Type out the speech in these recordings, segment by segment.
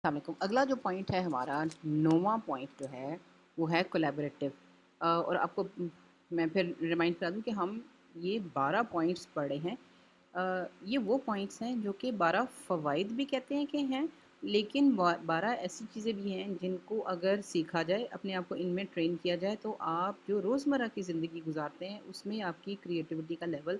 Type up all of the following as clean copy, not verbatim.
السلام علیکم۔ اگلا جو پوائنٹ ہے ہمارا 9واں پوائنٹ جو ہے وہ ہے کولیبریٹو۔ اور آپ کو میں پھر ریمائنڈ کرا دوں کہ ہم یہ 12 پوائنٹس پڑھے ہیں۔ یہ وہ پوائنٹس ہیں جو کہ 12 فوائد بھی کہتے ہیں کہ ہیں، لیکن 12 ایسی چیزیں بھی ہیں جن کو اگر سیکھا جائے، اپنے آپ کو ان میں ٹرین کیا جائے، تو آپ جو روزمرہ کی زندگی گزارتے ہیں اس میں آپ کی کریٹیوٹی کا لیول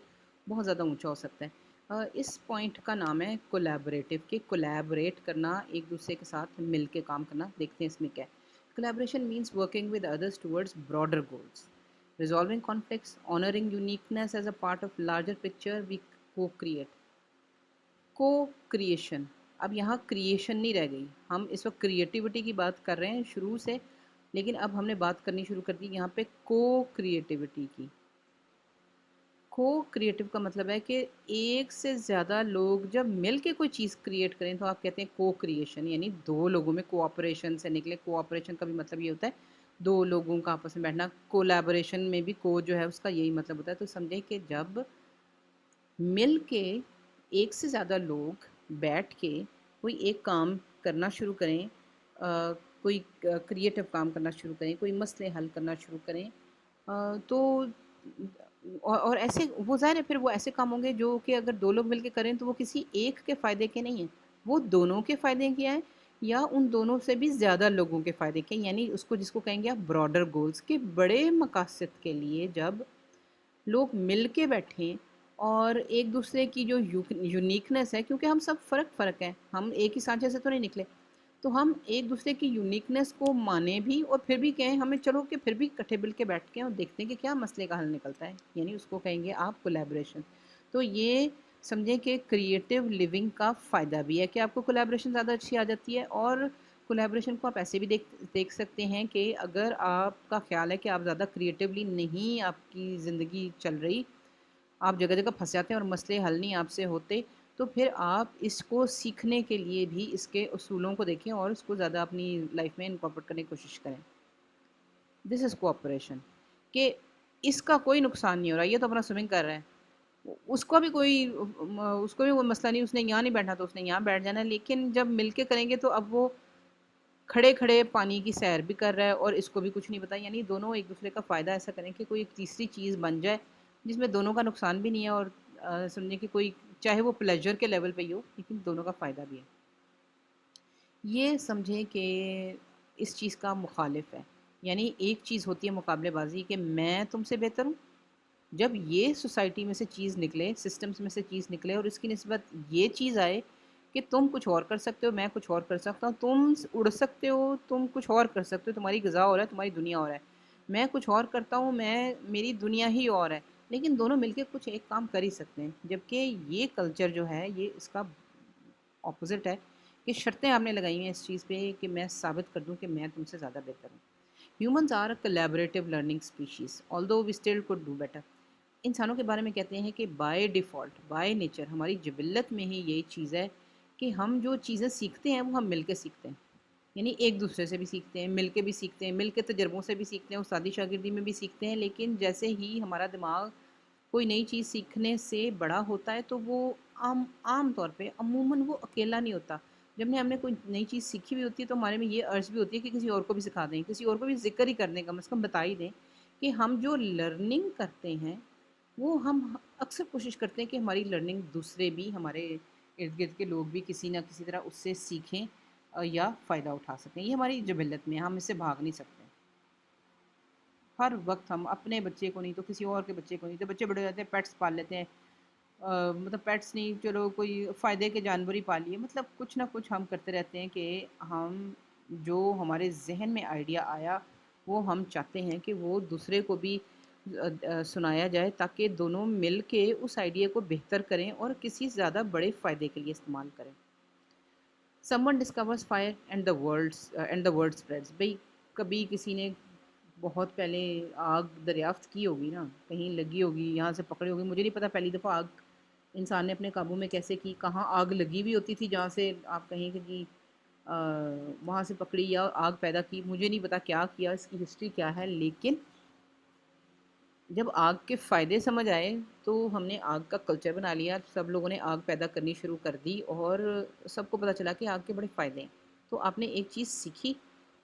بہت زیادہ اونچا ہو سکتا ہے۔ اس پوائنٹ کا نام ہے کولیبریٹو، کہ کولیبریٹ کرنا، ایک دوسرے کے ساتھ مل کے کام کرنا۔ دیکھتے ہیں اس میں کیا ہے۔ Collaboration means working with others towards broader goals, resolving conflicts, honouring uniqueness as a part of larger picture, we کو کریٹ۔ کو کریشن، اب یہاں کریشن نہیں رہ گئی، ہم اس وقت کریٹیوٹی کی بات کر رہے ہیں شروع سے، لیکن اب ہم نے بات کرنی شروع کر دی یہاں پہ کو کریٹیوٹی کی۔ کو کریٹو کا مطلب ہے کہ ایک سے زیادہ لوگ جب مل کے کوئی چیز کریٹ کریں تو آپ کہتے ہیں کو کریشن، یعنی دو لوگوں میں کوآپریشن سے نکلے۔ کوآپریشن کا بھی مطلب یہ ہوتا ہے دو لوگوں کا آپس میں بیٹھنا۔ کولیبوریشن میں بھی کو جو ہے اس کا یہی مطلب ہوتا ہے۔ تو سمجھیں کہ جب مل کے ایک سے زیادہ لوگ بیٹھ کے کوئی ایک کام کرنا شروع کریں، کوئی کریٹو کام کرنا شروع کریں، کوئی مسئلے حل کرنا شروع کریں، تو اور ایسے وہ ظاہر ہے پھر وہ ایسے کام ہوں گے جو کہ اگر دو لوگ مل کے کریں تو وہ کسی ایک کے فائدے کے نہیں ہیں، وہ دونوں کے فائدے کے ہیں، یا ان دونوں سے بھی زیادہ لوگوں کے فائدے کے، یعنی اس کو جس کو کہیں گے آپ براڈر گولز کے، بڑے مقاصد کے لیے جب لوگ مل کے بیٹھیں اور ایک دوسرے کی جو یونیکنیس ہے، کیونکہ ہم سب فرق ہیں، ہم ایک ہی سانچے سے تو نہیں نکلے، تو ہم ایک دوسرے کی یونیکنیس کو مانیں بھی اور پھر بھی کہیں ہمیں چلو کہ پھر بھی کٹھے مل کے بیٹھ کے اور دیکھتے ہیں کہ کیا مسئلے کا حل نکلتا ہے، یعنی اس کو کہیں گے آپ کولیبریشن۔ تو یہ سمجھیں کہ کریٹیو لیونگ کا فائدہ بھی ہے کہ آپ کو کولیبریشن زیادہ اچھی آ جاتی ہے، اور کولیبریشن کو آپ ایسے بھی دیکھ سکتے ہیں کہ اگر آپ کا خیال ہے کہ آپ زیادہ کریٹیولی نہیں آپ کی زندگی چل رہی، آپ جگہ جگہ پھنس جاتے ہیں اور مسئلے حل نہیں آپ سے ہوتے، تو پھر آپ اس کو سیکھنے کے لیے بھی اس کے اصولوں کو دیکھیں اور اس کو زیادہ اپنی لائف میں انکارپوریٹ کرنے کی کوشش کریں۔ دس از کوآپریشن، کہ اس کا کوئی نقصان نہیں ہو رہا، یہ تو اپنا سوئمنگ کر رہا ہے، اس کو بھی کوئی مسئلہ نہیں، اس نے یہاں نہیں بیٹھنا تو اس نے یہاں بیٹھ جانا ہے، لیکن جب مل کے کریں گے تو اب وہ کھڑے کھڑے پانی کی سیر بھی کر رہا ہے اور اس کو بھی کچھ نہیں پتا، یعنی دونوں ایک دوسرے کا فائدہ ایسا کریں کہ کوئی ایک تیسری چیز بن جائے جس میں دونوں کا نقصان بھی نہیں ہے، اور سمجھیں کہ کوئی چاہے وہ پلیجر کے لیول پہ ہی ہو لیکن دونوں کا فائدہ بھی ہے۔ یہ سمجھیں کہ اس چیز کا مخالف ہے، یعنی ایک چیز ہوتی ہے مقابلے بازی کہ میں تم سے بہتر ہوں، جب یہ سوسائٹی میں سے چیز نکلے، سسٹمز میں سے چیز نکلے اور اس کی نسبت یہ چیز آئے کہ تم کچھ اور کر سکتے ہو، میں کچھ اور کر سکتا ہوں، تم اڑ سکتے ہو، تم کچھ اور کر سکتے ہو، تمہاری غذا اور ہے، تمہاری دنیا اور ہے، میں کچھ اور کرتا ہوں، میری دنیا ہی اور ہے، لیکن دونوں مل کے کچھ ایک کام کر ہی سکتے ہیں۔ جبکہ یہ کلچر جو ہے یہ اس کا اپوزٹ ہے، کہ شرطیں آپ نے لگائی ہیں اس چیز پہ کہ میں ثابت کر دوں کہ میں تم سے زیادہ بہتر ہوں۔ Humans are collaborative learning species although we still could do better۔ انسانوں کے بارے میں کہتے ہیں کہ بائی ڈیفالٹ، بائی نیچر، ہماری جبلت میں ہی یہی چیز ہے کہ ہم جو چیزیں سیکھتے ہیں وہ ہم مل کے سیکھتے ہیں، یعنی ایک دوسرے سے بھی سیکھتے ہیں، مل کے بھی سیکھتے ہیں، مل کے تجربوں سے بھی سیکھتے ہیں، استادی شاگردی میں بھی سیکھتے ہیں، لیکن جیسے ہی ہمارا دماغ کوئی نئی چیز سیکھنے سے بڑا ہوتا ہے تو وہ عام طور پہ عموماً وہ اکیلا نہیں ہوتا۔ جب ہم نے کوئی نئی چیز سیکھی ہوئی ہوتی ہے تو ہمارے میں یہ عرض بھی ہوتی ہے کہ کسی اور کو بھی سکھا دیں، کسی اور کو بھی ذکر ہی کرنے کا، کم از کم بتا ہی دیں کہ ہم جو لرننگ کرتے ہیں وہ ہم اکثر کوشش کرتے ہیں کہ ہماری لرننگ دوسرے بھی، ہمارے ارد گرد کے لوگ بھی کسی نہ کسی طرح اس سے سیکھیں یا فائدہ اٹھا سکیں۔ یہ ہماری جبلت میں ہے، ہم اس سے بھاگ نہیں سکتے۔ ہر وقت ہم اپنے بچے کو نہیں تو کسی اور کے بچے کو نہیں، تو بچے بڑے ہو جاتے ہیں پیٹس پال لیتے ہیں، مطلب پیٹس نہیں، چلو کوئی فائدے کے جانور ہی پال لیے، مطلب کچھ نہ کچھ ہم کرتے رہتے ہیں کہ ہم جو ہمارے ذہن میں آئیڈیا آیا وہ ہم چاہتے ہیں کہ وہ دوسرے کو بھی سنایا جائے، تاکہ دونوں مل کے اس آئیڈیا کو بہتر کریں اور کسی زیادہ بڑے فائدے کے لیے استعمال کریں۔ Someone discovers fire and the word spreads۔ بھئی کبھی کسی نے بہت پہلے آگ دریافت کی ہوگی نا، کہیں لگی ہوگی، یہاں سے پکڑی ہوگی، مجھے نہیں پتا پہلی دفعہ آگ انسان نے اپنے قابو میں کیسے کی، کہاں آگ لگی ہوئی ہوتی تھی جہاں سے آپ کہیں کہ وہاں سے پکڑی یا آگ پیدا کی، مجھے نہیں پتا کیا کیا، اس کی ہسٹری کیا ہے، لیکن جب آگ کے فائدے سمجھ آئے تو ہم نے آگ کا کلچر بنا لیا، سب لوگوں نے آگ پیدا کرنی شروع کر دی اور سب کو پتہ چلا کہ آگ کے بڑے فائدے ہیں۔ تو آپ نے ایک چیز سیکھی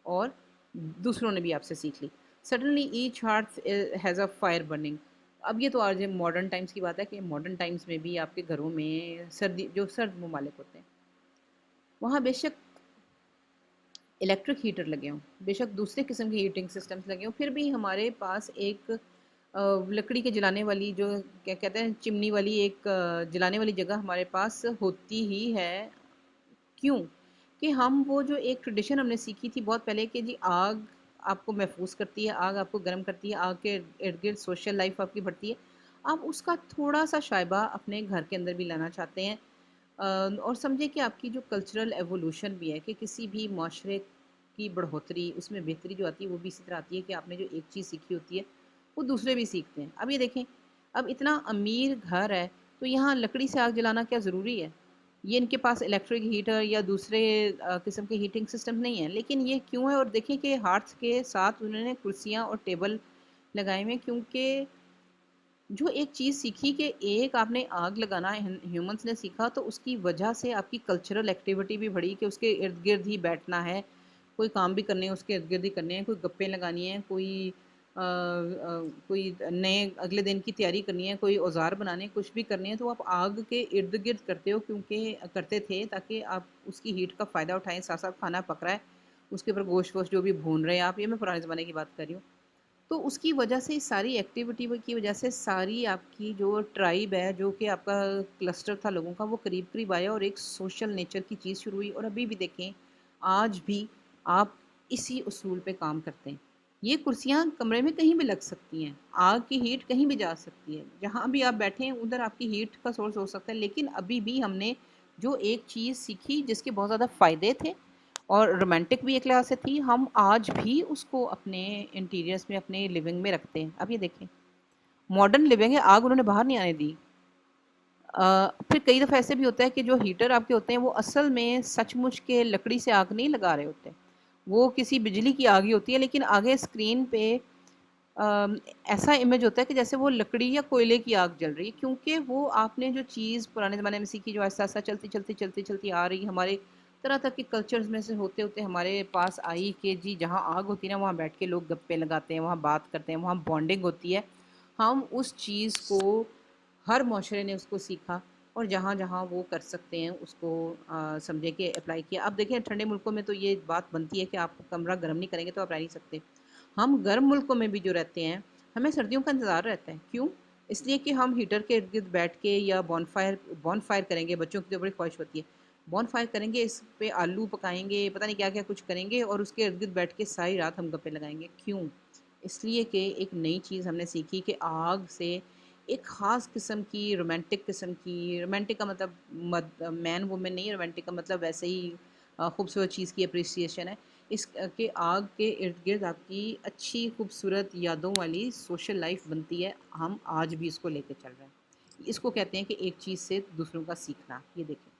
اور دوسروں نے بھی آپ سے سیکھ لی. Suddenly each heart has a fire burning. اب یہ تو آج ماڈرن ٹائمس کی بات ہے کہ ماڈرن ٹائمس میں بھی آپ کے گھروں میں سردی جو سرد ممالک ہوتے ہیں وہاں بے شک الیکٹرک ہیٹر لگے ہوں, بے شک دوسرے قسم کے ہیٹنگ سسٹمز لگے ہوں, پھر بھی ہمارے پاس ایک لکڑی کے جلانے والی جو کیا کہتے ہیں چمنی والی ایک جلانے والی جگہ ہمارے پاس ہوتی ہی ہے. کیوں کہ ہم وہ جو ایک ٹریڈیشن ہم نے سیکھی تھی بہت پہلے کہ جی آگ آپ کو محفوظ کرتی ہے, آگ آپ کو گرم کرتی ہے, آگ کے ارد گرد سوشل لائف آپ کی بڑھتی ہے, آپ اس کا تھوڑا سا شائبہ اپنے گھر کے اندر بھی لانا چاہتے ہیں. اور سمجھے کہ آپ کی جو کلچرل ایوولوشن بھی ہے کہ کسی بھی معاشرے کی بڑھوتری اس میں بہتری جو آتی ہے وہ بھی اسی طرح آتی ہے کہ آپ نے جو ایک چیز سیکھی ہوتی ہے وہ دوسرے بھی سیکھتے ہیں. اب یہ دیکھیں, اب اتنا امیر گھر ہے تو یہاں لکڑی سے آگ جلانا کیا ضروری ہے؟ یہ ان کے پاس الیکٹرک ہیٹر یا دوسرے قسم کے ہیٹنگ سسٹم نہیں ہیں, لیکن یہ کیوں ہے؟ اور دیکھیں کہ ہارتھ کے ساتھ انہوں نے کرسیاں اور ٹیبل لگائے ہوئے, کیونکہ جو ایک چیز سیکھی کہ ایک آپ نے آگ لگانا ہیومنس نے سیکھا تو اس کی وجہ سے آپ کی کلچرل ایکٹیویٹی بھی بڑھی کہ اس کے ارد گرد ہی بیٹھنا ہے, کوئی کام بھی کرنے ہیں اس کے ارد گرد ہی کرنے ہیں, کوئی گپیں لگانی ہیں, کوئی نئے اگلے دن کی تیاری کرنی ہے, کوئی اوزار بنانے, کچھ بھی کرنی ہے تو آپ آگ کے ارد گرد کرتے ہو, کیونکہ کرتے تھے تاکہ آپ اس کی ہیٹ کا فائدہ اٹھائیں. ساتھ ساتھ کھانا پک رہا ہے اس کے اوپر گوشت ووشت جو بھی بھون رہے ہیں آپ, یہ میں پرانے زمانے کی بات کر رہی ہوں. تو اس کی وجہ سے ساری ایکٹیویٹی کی وجہ سے ساری آپ کی جو ٹرائب ہے جو کہ آپ کا کلسٹر تھا لوگوں کا وہ قریب قریب آیا اور ایک سوشل نیچر کی چیز شروع ہوئی. اور ابھی بھی دیکھیں آج بھی آپ اسی اصول پہ کام کرتے ہیں. یہ کرسیاں کمرے میں کہیں بھی لگ سکتی ہیں, آگ کی ہیٹ کہیں بھی جا سکتی ہے, جہاں بھی آپ بیٹھے ہیں ادھر آپ کی ہیٹ کا سورس ہو سکتا ہے. لیکن ابھی بھی ہم نے جو ایک چیز سیکھی جس کے بہت زیادہ فائدے تھے اور رومانٹک بھی ایک لحاظ سے تھی, ہم آج بھی اس کو اپنے انٹیریئرس میں اپنے لیونگ میں رکھتے ہیں. اب یہ دیکھیں ماڈرن لیونگ ہے, آگ انہوں نے باہر نہیں آنے دی. پھر کئی دفعہ ایسے بھی ہوتا ہے کہ جو ہیٹر آپ کے ہوتے ہیں وہ اصل میں سچ مچ کے لکڑی سے آگ نہیں لگا رہے ہوتے, وہ کسی بجلی کی آگ ہی ہوتی ہے, لیکن آگے اسکرین پہ ایسا امیج ہوتا ہے کہ جیسے وہ لکڑی یا کوئلے کی آگ جل رہی ہے, کیونکہ وہ آپ نے جو چیز پرانے زمانے میں سیکھی جو ایسا ایسا چلتی آ رہی ہمارے طرح طرح کے کلچرز میں سے ہوتے ہوتے ہمارے پاس آئی کہ جی جہاں آگ ہوتی ہے نا وہاں بیٹھ کے لوگ گپے لگاتے ہیں, وہاں بات کرتے ہیں, وہاں بانڈنگ ہوتی ہے. ہم اس چیز کو ہر معاشرے نے اس کو سیکھا اور جہاں جہاں وہ کر سکتے ہیں اس کو سمجھے کہ اپلائی کیا. اب دیکھیں ٹھنڈے ملکوں میں تو یہ بات بنتی ہے کہ آپ کمرہ گرم نہیں کریں گے تو آپ رہ نہیں سکتے. ہم گرم ملکوں میں بھی جو رہتے ہیں ہمیں سردیوں کا انتظار رہتا ہے. کیوں؟ اس لیے کہ ہم ہیٹر کے ارد گرد بیٹھ کے یا بون فائر کریں گے, بچوں کی تو بڑی خواہش ہوتی ہے, بون فائر کریں گے, اس پہ آلو پکائیں گے, پتہ نہیں کیا کیا کچھ کریں گے اور اس کے ارد گرد بیٹھ کے ساری رات ہم گپے لگائیں گے. کیوں؟ اس لیے کہ ایک نئی چیز ہم نے سیکھی کہ آگ سے ایک خاص قسم کی رومانٹک کا مطلب مین وومن نہیں, رومانٹک کا مطلب ویسے ہی خوبصورت چیز کی اپریسیشن ہے. اس کے آگ کے ارد گرد آپ کی اچھی خوبصورت یادوں والی سوشل لائف بنتی ہے. ہم آج بھی اس کو لے کے چل رہے ہیں. اس کو کہتے ہیں کہ ایک چیز سے دوسروں کا سیکھنا. یہ دیکھیں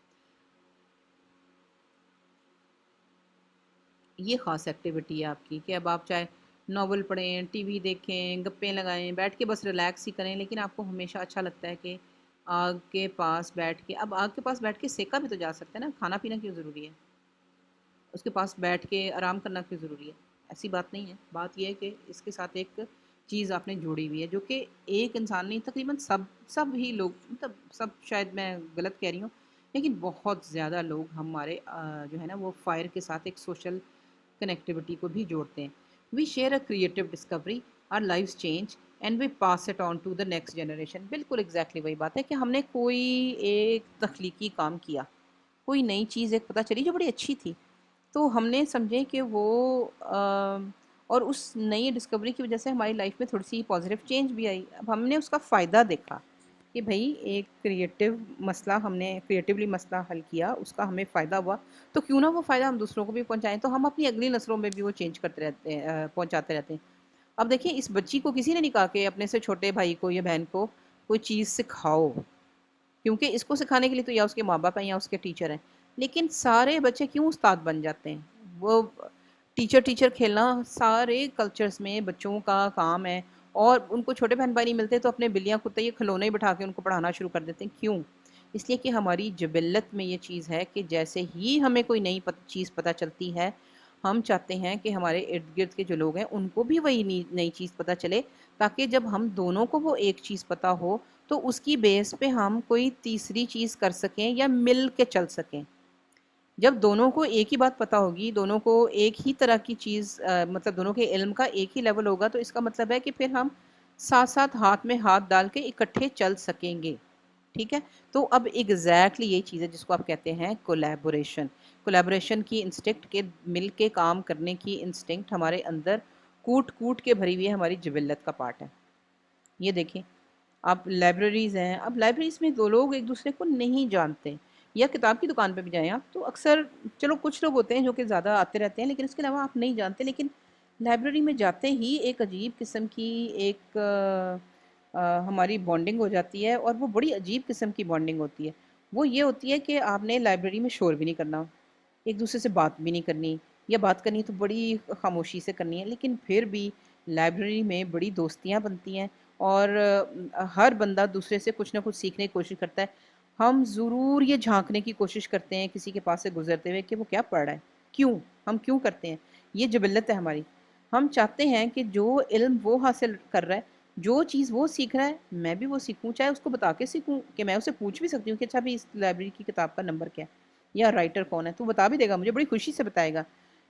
یہ خاص ایکٹیویٹی ہے آپ کی کہ اب آپ چاہے ناول پڑھیں, ٹی وی دیکھیں, گپیں لگائیں, بیٹھ کے بس ریلیکس ہی کریں, لیکن آپ کو ہمیشہ اچھا لگتا ہے کہ آگ کے پاس بیٹھ کے, اب آگ کے پاس بیٹھ کے سیکا بھی تو جا سکتا ہے نا, کھانا پینا کیوں ضروری ہے؟ اس کے پاس بیٹھ کے آرام کرنا کیوں ضروری ہے؟ ایسی بات نہیں ہے. بات یہ ہے کہ اس کے ساتھ ایک چیز آپ نے جوڑی ہوئی ہے جو کہ ایک انسان نہیں تقریباً سب ہی لوگ, مطلب سب شاید میں غلط کہہ رہی ہوں, لیکن بہت زیادہ لوگ ہمارے جو ہے نا وہ فائر کے ساتھ ایک سوشل کنیکٹیوٹی کو بھی جوڑتے ہیں. We share a creative discovery, our lives change and we pass it on to the next generation. بالکل ایگزیکٹلی وہی بات ہے کہ ہم نے کوئی ایک تخلیقی کام کیا, کوئی نئی چیز ایک پتہ چلی جو بڑی اچھی تھی, تو ہم نے سمجھے کہ وہ اور اس نئی ڈسکوری کی وجہ سے ہماری لائف میں تھوڑی سی پازیٹیو چینج بھی آئی. اب ہم نے اس کا فائدہ دیکھا کہ بھئی ایک مسئلہ ہم نے کریٹیولی مسئلہ حل کیا, اس کا ہمیں فائدہ ہوا, تو کیوں نہ وہ فائدہ ہم دوسروں کو بھی پہنچائیں, تو ہم اپنی اگلی نسلوں میں بھی وہ چینج کرتے رہتے ہیں, پہنچاتے رہتے ہیں. اب دیکھیں اس بچی کو کسی نے نہیں کہا کہ اپنے سے چھوٹے بھائی کو یا بہن کو کوئی چیز سکھاؤ, کیونکہ اس کو سکھانے کے لیے تو یا اس کے ماں باپ ہیں یا اس کے ٹیچر ہیں. لیکن سارے بچے کیوں استاد بن جاتے ہیں؟ وہ ٹیچر کھیلنا سارے کلچرز میں بچوں کا کام ہے, اور ان کو چھوٹے بہن بھائی نہیں ملتے تو اپنے بلیاں کتے یہ کھلونے ہی بٹھا کے ان کو پڑھانا شروع کر دیتے ہیں. کیوں؟ اس لیے کہ ہماری جبلت میں یہ چیز ہے کہ جیسے ہی ہمیں کوئی نئی چیز پتہ چلتی ہے، ہم چاہتے ہیں کہ ہمارے ارد گرد کے جو لوگ ہیں ان کو بھی وہی نئی چیز پتہ چلے، تاکہ جب ہم دونوں کو وہ ایک چیز پتہ ہو تو اس کی بیس پہ ہم کوئی تیسری چیز کر سکیں یا مل کے چل سکیں۔ جب دونوں کو ایک ہی بات پتہ ہوگی، دونوں کو ایک ہی طرح کی چیز مطلب دونوں کے علم کا ایک ہی لیول ہوگا، تو اس کا مطلب ہے کہ پھر ہم ساتھ ساتھ ہاتھ میں ہاتھ ڈال کے اکٹھے چل سکیں گے، ٹھیک ہے؟ تو اب ایگزیکٹلی یہی چیز ہے جس کو آپ کہتے ہیں کولیبوریشن۔ کولیبوریشن کی انسٹنکٹ کے مل کے کام کرنے کی انسٹنکٹ ہمارے اندر کوٹ کوٹ کے بھری ہوئی ہے، ہماری جبلت کا پارٹ ہے۔ یہ دیکھیں، آپ لائبریریز ہیں، اب لائبریریز میں دو لوگ ایک دوسرے کو نہیں جانتے، یا کتاب کی دکان پہ بھی جائیں آپ تو اکثر چلو کچھ لوگ ہوتے ہیں جو کہ زیادہ آتے رہتے ہیں، لیکن اس کے علاوہ آپ نہیں جانتے، لیکن لائبریری میں جاتے ہی ایک عجیب قسم کی ایک ہماری بانڈنگ ہو جاتی ہے، اور وہ بڑی عجیب قسم کی بانڈنگ ہوتی ہے۔ وہ یہ ہوتی ہے کہ آپ نے لائبریری میں شور بھی نہیں کرنا، ایک دوسرے سے بات بھی نہیں کرنی، یا بات کرنی تو بڑی خاموشی سے کرنی ہے، لیکن پھر بھی لائبریری میں بڑی دوستیاں بنتی ہیں، اور ہر بندہ دوسرے سے کچھ نہ کچھ سیکھنے کی کوشش کرتا ہے۔ ہم ضرور یہ جھانکنے کی کوشش کرتے ہیں کسی کے پاس سے گزرتے ہوئے کہ وہ کیا پڑھ رہا ہے، کیوں، ہم کیوں کرتے ہیں۔ یہ جبلت ہے ہماری، ہم چاہتے ہیں کہ جو علم وہ حاصل کر رہا ہے، جو چیز وہ سیکھ رہا ہے میں بھی وہ سیکھوں، چاہے اس کو بتا کے سیکھوں، کہ میں اسے پوچھ بھی سکتی ہوں کہ اچھا بھی اس لائبریری کی کتاب کا نمبر کیا ہے یا رائٹر کون ہے، تو بتا بھی دے گا، مجھے بڑی خوشی سے بتائے گا۔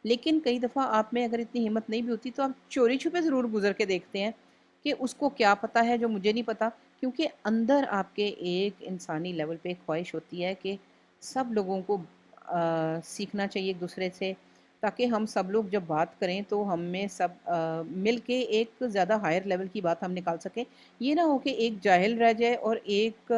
لیکن کئی دفعہ آپ میں اگر اتنی ہمت نہیں بھی ہوتی تو آپ چوری چھپے ضرور گزر کے دیکھتے ہیں کہ اس کو کیا پتہ ہے جو مجھے نہیں پتا، کیونکہ اندر آپ کے ایک انسانی لیول پہ ایک خواہش ہوتی ہے کہ سب لوگوں کو سیکھنا چاہیے ایک دوسرے سے، تاکہ ہم سب لوگ جب بات کریں تو ہم میں سب مل کے ایک زیادہ ہائر لیول کی بات ہم نکال سکیں۔ یہ نہ ہو کہ ایک جاہل رہ جائے اور ایک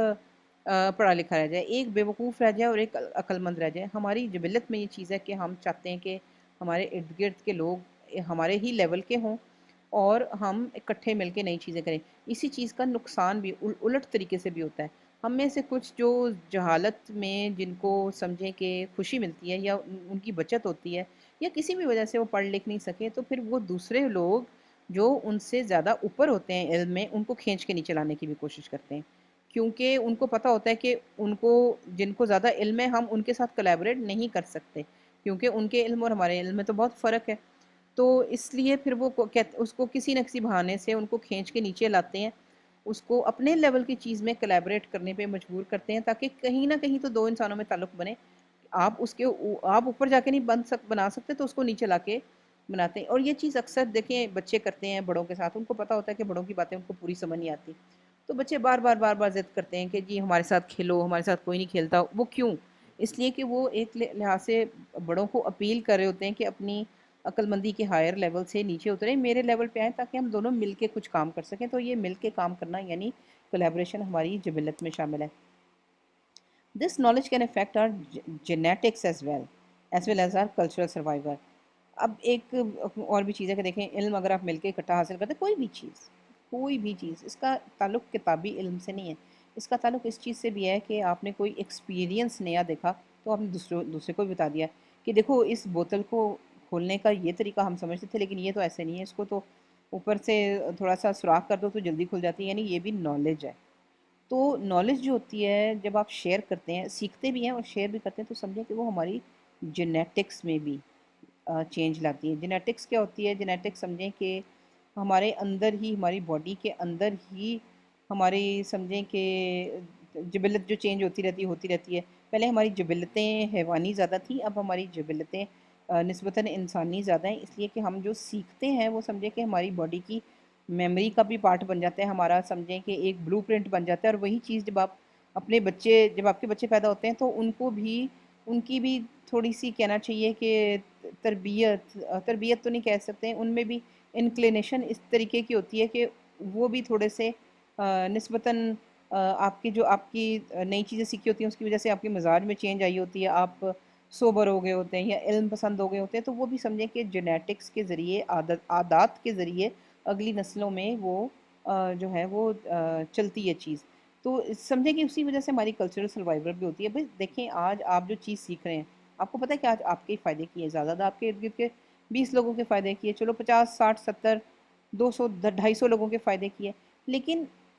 پڑھا لکھا رہ جائے، ایک بے وقوف رہ جائے اور ایک عقل مند رہ جائے۔ ہماری جبلت میں یہ چیز ہے کہ ہم چاہتے ہیں کہ ہمارے ارد گرد کے لوگ ہمارے ہی لیول کے ہوں، اور ہم اکٹھے مل کے نئی چیزیں کریں۔ اسی چیز کا نقصان بھی الٹ طریقے سے بھی ہوتا ہے۔ ہم میں سے کچھ جو جہالت میں جن کو سمجھیں کہ خوشی ملتی ہے یا ان کی بچت ہوتی ہے، یا کسی بھی وجہ سے وہ پڑھ لکھ نہیں سکے، تو پھر وہ دوسرے لوگ جو ان سے زیادہ اوپر ہوتے ہیں علم میں، ان کو کھینچ کے نیچے لانے کی بھی کوشش کرتے ہیں، کیونکہ ان کو پتہ ہوتا ہے کہ ان کو جن کو زیادہ علم ہے ہم ان کے ساتھ کولیبریٹ نہیں کر سکتے، کیونکہ ان کے علم اور ہمارے علم میں تو بہت فرق ہے۔ تو اس لیے پھر وہ اس کو کسی نہ کسی بہانے سے ان کو کھینچ کے نیچے لاتے ہیں، اس کو اپنے لیول کی چیز میں کولیبریٹ کرنے پہ مجبور کرتے ہیں، تاکہ کہیں نہ کہیں تو دو انسانوں میں تعلق بنے۔ آپ اوپر جا کے نہیں بنا سکتے تو اس کو نیچے لا کے بناتے ہیں، اور یہ چیز اکثر دیکھیں بچے کرتے ہیں بڑوں کے ساتھ، ان کو پتہ ہوتا ہے کہ بڑوں کی باتیں ان کو پوری سمجھ نہیں آتی، تو بچے بار بار ضد کرتے ہیں کہ جی ہمارے ساتھ کھیلو، ہمارے ساتھ کوئی نہیں کھیلتا۔ وہ کیوں؟ اس لیے کہ وہ ایک لحاظ سے بڑوں کو اپیل کر رہے ہوتے ہیں کہ اپنی عقل مندی کے ہائر لیول سے نیچے اتریں، میرے لیول پہ آئیں، تاکہ ہم دونوں مل کے کچھ کام کر سکیں۔ تو یہ مل کے کام کرنا یعنی کولیبریشن ہماری جبلت میں شامل ہے۔ This knowledge can affect our genetics as well as our cultural survivor۔ اب ایک اور بھی چیز ہے کہ دیکھیں، علم اگر آپ مل کے اکٹھا حاصل کرتے ہیں، کوئی بھی چیز اس کا تعلق کتابی علم سے نہیں ہے، اس کا تعلق اس چیز سے بھی ہے کہ آپ نے کوئی ایکسپیرینس نیا دیکھا تو آپ نے دوسرے کو بھی بتا دیا کہ دیکھو اس بوتل کو کھولنے کا یہ طریقہ ہم سمجھتے تھے، لیکن یہ تو ایسے نہیں ہے، اس کو تو اوپر سے تھوڑا سا سوراخ کر دو تو جلدی کھل جاتی ہے، یعنی یہ بھی نالج ہے۔ تو نالج جو ہوتی ہے جب آپ شیئر کرتے ہیں، سیکھتے بھی ہیں اور شیئر بھی کرتے ہیں، تو سمجھیں کہ وہ ہماری جینیٹکس میں بھی چینج لاتی ہے۔ جینیٹکس کیا ہوتی ہے؟ جینیٹکس سمجھیں کہ ہمارے اندر ہی، ہماری باڈی کے اندر ہی ہماری سمجھیں کہ جبلت جو چینج ہوتی رہتی ہے۔ پہلے ہماری جبلتیں حیوانی زیادہ تھیں، اب ہماری جبلتیں نسبتاً انسانی زیادہ ہیں، اس لیے کہ ہم جو سیکھتے ہیں وہ سمجھیں کہ ہماری باڈی کی میموری کا بھی پارٹ بن جاتا ہے، ہمارا سمجھیں کہ ایک بلو پرنٹ بن جاتا ہے، اور وہی چیز جب آپ کے بچے پیدا ہوتے ہیں تو ان کو بھی، ان کی بھی تھوڑی سی کہنا چاہیے کہ تربیت تو نہیں کہہ سکتے، ان میں بھی انکلینیشن اس طریقے کی ہوتی ہے کہ وہ بھی تھوڑے سے نسبتاً آپ کی نئی چیزیں سیکھی ہوتی ہیں اس کی وجہ سے آپ کے مزاج میں چینج آئی ہوتی ہے، آپ سوبر ہو گئے ہوتے ہیں یا علم پسند ہو گئے ہوتے ہیں، تو وہ بھی سمجھیں کہ جینیٹکس کے ذریعے، عادات کے ذریعے اگلی نسلوں میں وہ جو ہے وہ چلتی ہے چیز۔ تو سمجھیں کہ اسی وجہ سے ہماری کلچرل سروائیور بھی ہوتی ہے۔ بھائی دیکھیں، آج آپ جو چیز سیکھ رہے ہیں، آپ کو پتہ ہے کہ آج آپ کے ہی فائدے کی ہے، زیادہ آپ کے ارد گرد کے 20 لوگوں کے فائدے کی ہے، چلو 50 60 70 200 250 لوگوں کے فائدے کی ہے، لیکن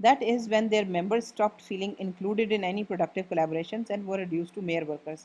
that is when their members stopped feeling included in any productive collaborations and were reduced to mere workers.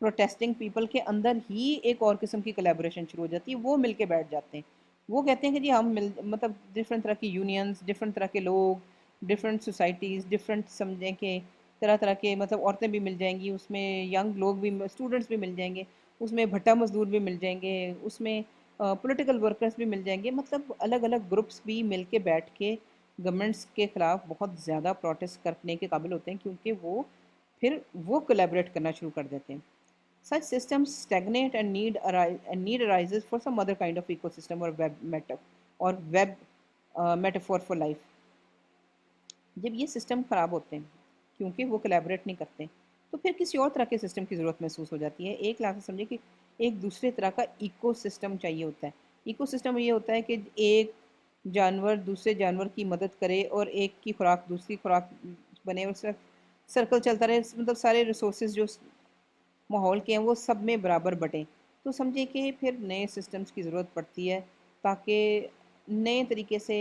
Protesting people کے اندر ہی ایک اور قسم کی کولیبریشن شروع ہو جاتی ہے، وہ مل کے بیٹھ جاتے ہیں، وہ کہتے ہیں کہ جی ہم مطلب ڈفرینٹ طرح کی یونینز، ڈفرینٹ طرح کے لوگ، ڈفرینٹ سوسائٹیز، ڈفرینٹ سمجھیں کہ طرح طرح کے مطلب عورتیں بھی مل جائیں گی اس میں، ینگ لوگ بھی، اسٹوڈنٹس بھی مل جائیں گے اس میں، بھٹا مزدور بھی مل جائیں گے اس میں، پولیٹیکل ورکرز بھی مل جائیں گے، مطلب الگ الگ گروپس بھی مل کے بیٹھ کے گورنمنٹس کے خلاف بہت زیادہ پروٹیسٹ کرنے کے قابل ہوتے ہیں، کیونکہ وہ پھر وہ کولیبریٹ کرنا شروع کر دیتے ہیں. Such systems stagnate and need arises for some other kind of ecosystem or web metaphor for life. جب یہ سسٹم خراب ہوتے ہیں کیونکہ وہ کولیبریٹ نہیں کرتے تو پھر کسی اور طرح کے سسٹم کی ضرورت محسوس ہو جاتی ہے. ایک لحاظ سے سمجھے کہ ایک دوسرے طرح کا ایکو سسٹم چاہیے ہوتا ہے. ایکو سسٹم یہ ہوتا ہے کہ ایک جانور دوسرے جانور کی مدد کرے اور ایک کی خوراک دوسری خوراک بنے اور سرکل چلتا رہے، مطلب سارے ریسورسز جو ماحول کے ہیں وہ سب میں برابر بٹیں. تو سمجھے کہ پھر نئے سسٹمز کی ضرورت پڑتی ہے تاکہ نئے طریقے سے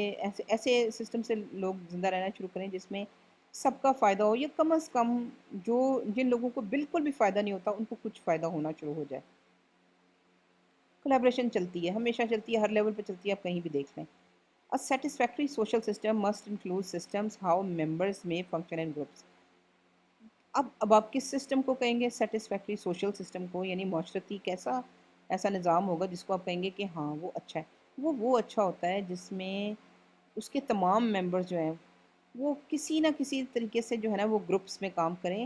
ایسے سسٹم سے لوگ زندہ رہنا شروع کریں جس میں سب کا فائدہ ہو، یا کم از کم جو جن لوگوں کو بالکل بھی فائدہ نہیں ہوتا ان کو کچھ فائدہ ہونا شروع ہو جائے. کولیبریشن چلتی ہے، ہمیشہ چلتی ہے، ہر لیول پہ چلتی ہے، آپ کہیں بھی دیکھ لیں. A satisfactory social system must include systems how members may function in groups. اب آپ کس سسٹم کو کہیں گے؟ سیٹسفیکٹری سوشل سسٹم کو، یعنی معاشرتی کیسا ایسا نظام ہوگا جس کو آپ کہیں گے کہ ہاں وہ اچھا ہے. وہ اچھا ہوتا ہے جس میں اس کے تمام ممبرز جو ہیں وہ کسی نہ کسی طریقے سے جو ہے نا وہ گروپس میں کام کریں،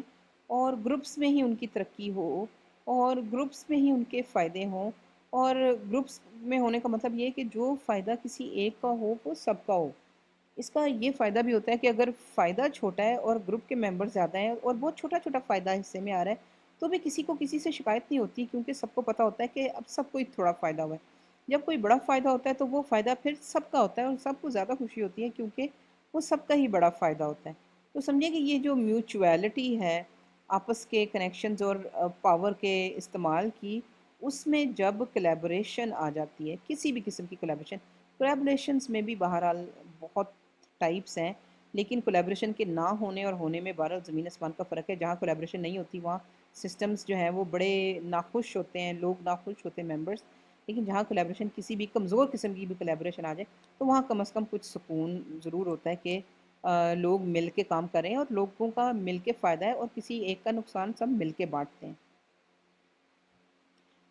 اور گروپس میں ہی ان کی ترقی ہو، اور گروپس میں ہی ان کے فائدے ہوں. اور گروپس میں ہونے کا مطلب یہ ہے کہ جو فائدہ کسی ایک کا ہو وہ سب کا ہو. اس کا یہ فائدہ بھی ہوتا ہے کہ اگر فائدہ چھوٹا ہے اور گروپ کے ممبر زیادہ ہیں اور بہت چھوٹا چھوٹا فائدہ حصے میں آ رہا ہے تو بھی کسی کو کسی سے شکایت نہیں ہوتی، کیونکہ سب کو پتہ ہوتا ہے کہ اب سب کو ہی تھوڑا فائدہ ہوا ہے. جب کوئی بڑا فائدہ ہوتا ہے تو وہ فائدہ پھر سب کا ہوتا ہے اور سب کو زیادہ خوشی ہوتی ہے کیونکہ وہ سب کا ہی بڑا فائدہ ہوتا ہے. تو سمجھے کہ یہ جو میوچویلٹی ہے آپس کے کنیکشنز اور پاور کے استعمال کی، اس میں جب کولیبریشن آ جاتی ہے، کسی بھی قسم کی کولیبریشنز میں بھی بہرحال بہت ٹائپس ہیں، لیکن کولیبریشن کے نہ ہونے اور ہونے میں بہرحال زمین آسمان کا فرق ہے. جہاں کولیبریشن نہیں ہوتی وہاں سسٹمز جو ہیں وہ بڑے ناخوش ہوتے ہیں، لوگ ناخوش ہوتے ہیں ممبرس. لیکن جہاں کولیبریشن کسی بھی کمزور قسم کی بھی کولیبریشن آ جائے تو وہاں کم از کم کچھ سکون ضرور ہوتا ہے کہ لوگ مل کے کام کریں اور لوگوں کا مل کے فائدہ ہے اور کسی ایک کا نقصان سب مل کے بانٹتے ہیں.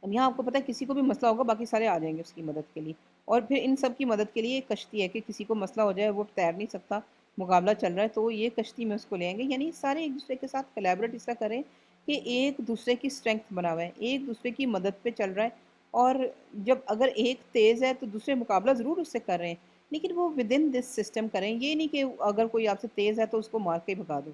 اب یہاں آپ کو پتہ ہے کسی کو بھی مسئلہ ہوگا باقی سارے آ جائیں گے اس کی مدد کے لیے، اور پھر ان سب کی مدد کے لیے ایک کشتی ہے کہ کسی کو مسئلہ ہو جائے وہ تیر نہیں سکتا، مقابلہ چل رہا ہے تو یہ کشتی میں اس کو لے آئیں گے. یعنی سارے ایک دوسرے کے ساتھ کولیبریٹ اس طرح کریں کہ ایک دوسرے کی اسٹرینگتھ بنا ہوا ہے، ایک دوسرے کی مدد پہ چل رہا ہے. اور جب اگر ایک تیز ہے تو دوسرے مقابلہ ضرور اس سے کر رہے ہیں، لیکن وہ ود ان دس سسٹم کریں. یہ نہیں کہ اگر کوئی آپ سے تیز ہے تو اس کو مار کے بھگا دو.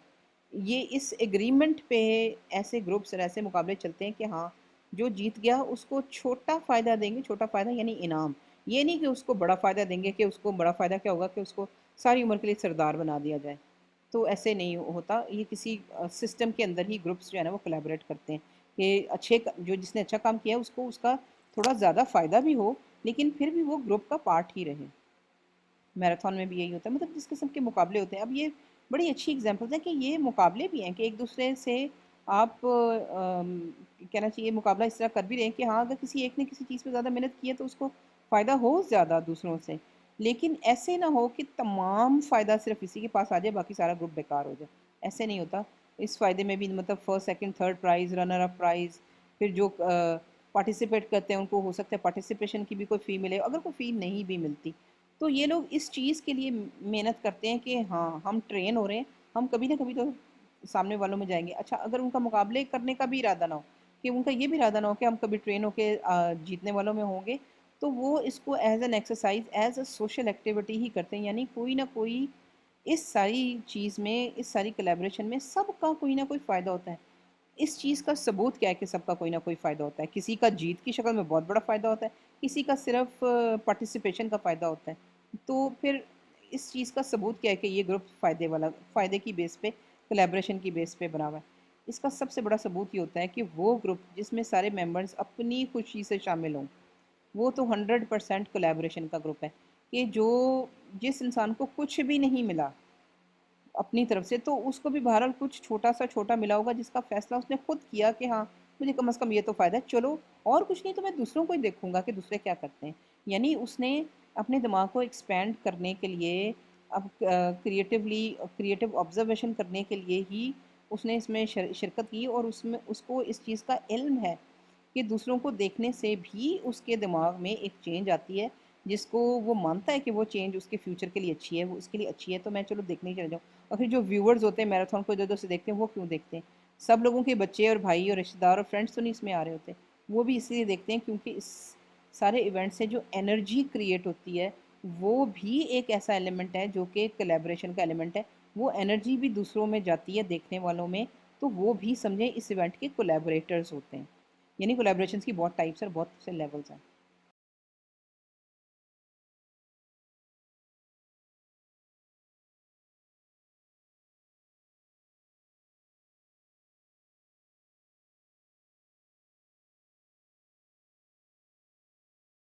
یہ اس ایگریمنٹ پہ ایسے گروپس اور ایسے مقابلے چلتے ہیں کہ ہاں جو جیت گیا اس کو چھوٹا فائدہ دیں گے. چھوٹا فائدہ یعنی انعام، یہ نہیں کہ اس کو بڑا فائدہ دیں گے کہ اس کو بڑا فائدہ کیا ہوگا کہ اس کو ساری عمر کے لیے سردار بنا دیا جائے. تو ایسے نہیں ہوتا. یہ کسی سسٹم کے اندر ہی گروپس جو ہے نا وہ کولیبریٹ کرتے ہیں کہ جو جس نے اچھا کام کیا اس کو اس کا تھوڑا زیادہ فائدہ بھی ہو لیکن پھر بھی وہ گروپ کا پارٹ ہی رہے. میراتھن میں بھی یہی ہوتا ہے، مطلب جس قسم کے مقابلے ہوتے ہیں. اب یہ بڑی اچھی اگزامپلز ہیں کہ یہ مقابلے بھی ہیں کہ ایک دوسرے سے آپ کہنا چاہیے مقابلہ اس طرح کر بھی رہے ہیں کہ ہاں اگر کسی ایک نے کسی چیز پہ زیادہ محنت کی ہے تو اس کو فائدہ ہو زیادہ دوسروں سے، لیکن ایسے نہ ہو کہ تمام فائدہ صرف اسی کے پاس آ جائے باقی سارا گروپ بیکار ہو جائے. ایسے نہیں ہوتا. اس فائدے میں بھی مطلب first second third prize, runner up prize, پھر جو پارٹیسپیٹ کرتے ہیں ان کو ہو سکتا ہے پارٹیسپیشن کی بھی کوئی فی ملے، اگر کوئی فی نہیں بھی ملتی تو یہ لوگ اس چیز کے لیے محنت کرتے ہیں کہ ہاں ہم ٹرین ہو رہے ہیں، ہم کبھی نہ کبھی تو سامنے والوں میں جائیں گے. اچھا اگر ان کا مقابلے کرنے کا بھی ارادہ نہ ہو، کہ ان کا یہ بھی ارادہ نہ ہو کہ ہم کبھی ٹرین ہو کے جیتنے والوں میں ہوں گے، تو وہ اس کو as an exercise, as a social activity ہی کرتے ہیں. یعنی کوئی نہ کوئی اس ساری چیز میں، اس ساری کولیبریشن میں سب کا کوئی نہ کوئی فائدہ ہوتا ہے. اس چیز کا ثبوت کیا ہے کہ سب کا کوئی نہ کوئی فائدہ ہوتا ہے؟ کسی کا جیت کی شکل میں بہت بڑا فائدہ ہوتا ہے، کسی کا صرف پارٹیسپیشن کا فائدہ ہوتا ہے. تو پھر اس چیز کا ثبوت کیا ہے کہ یہ گروپ فائدے کی بیس پہ، کولیبریشن کی بیس پہ بنا ہوا ہے؟ اس کا سب سے بڑا ثبوت یہ ہوتا ہے کہ وہ گروپ جس میں سارے ممبرز اپنی خوشی سے شامل ہوں، وہ تو 100% کولیبریشن کا گروپ ہے. کہ جس انسان کو کچھ بھی نہیں ملا اپنی طرف سے تو اس کو بھی بہرحال کچھ چھوٹا سا چھوٹا ملا ہوگا جس کا فیصلہ اس نے خود کیا کہ ہاں مجھے کم از کم یہ تو فائدہ ہے، چلو اور کچھ نہیں تو میں دوسروں کو ہی دیکھوں گا کہ دوسرے کیا کرتے ہیں. یعنی اس نے اپنے دماغ کو ایکسپینڈ کرنے کے لیے، اب کریٹیو آبزرویشن کرنے کے لیے ہی اس نے اس میں شرکت کی، اور اس کو اس چیز کا علم ہے کہ دوسروں کو دیکھنے سے بھی اس کے دماغ میں ایک چینج آتی ہے، جس کو وہ مانتا ہے کہ وہ چینج اس کے فیوچر کے لیے اچھی ہے، وہ اس کے لیے اچھی ہے، تو میں چلو دیکھنے ہی چلے جاؤں. اور پھر جو ویورز ہوتے ہیں میراتھن کو ادھر ادھر سے دیکھتے ہیں، وہ کیوں دیکھتے ہیں؟ سب لوگوں کے بچے اور بھائی اور رشتہ دار اور فرینڈس تو نہیں اس میں آ رہے ہوتے، وہ بھی اس لیے دیکھتے ہیں کیونکہ اس سارے ایونٹ سے جو انرجی کریٹ ہوتی ہے وہ بھی ایک ایسا ایلیمنٹ ہے جو کہ کلیبریشن کا ایلیمنٹ ہے. وہ انرجی بھی دوسروں میں جاتی ہے دیکھنے والوں میں، تو وہ بھی سمجھیں اس ایونٹ کے کولیبریٹرز ہوتے ہیں. یعنی کولیبریشنز کی بہت ٹائپس اور بہت سے لیولز ہیں.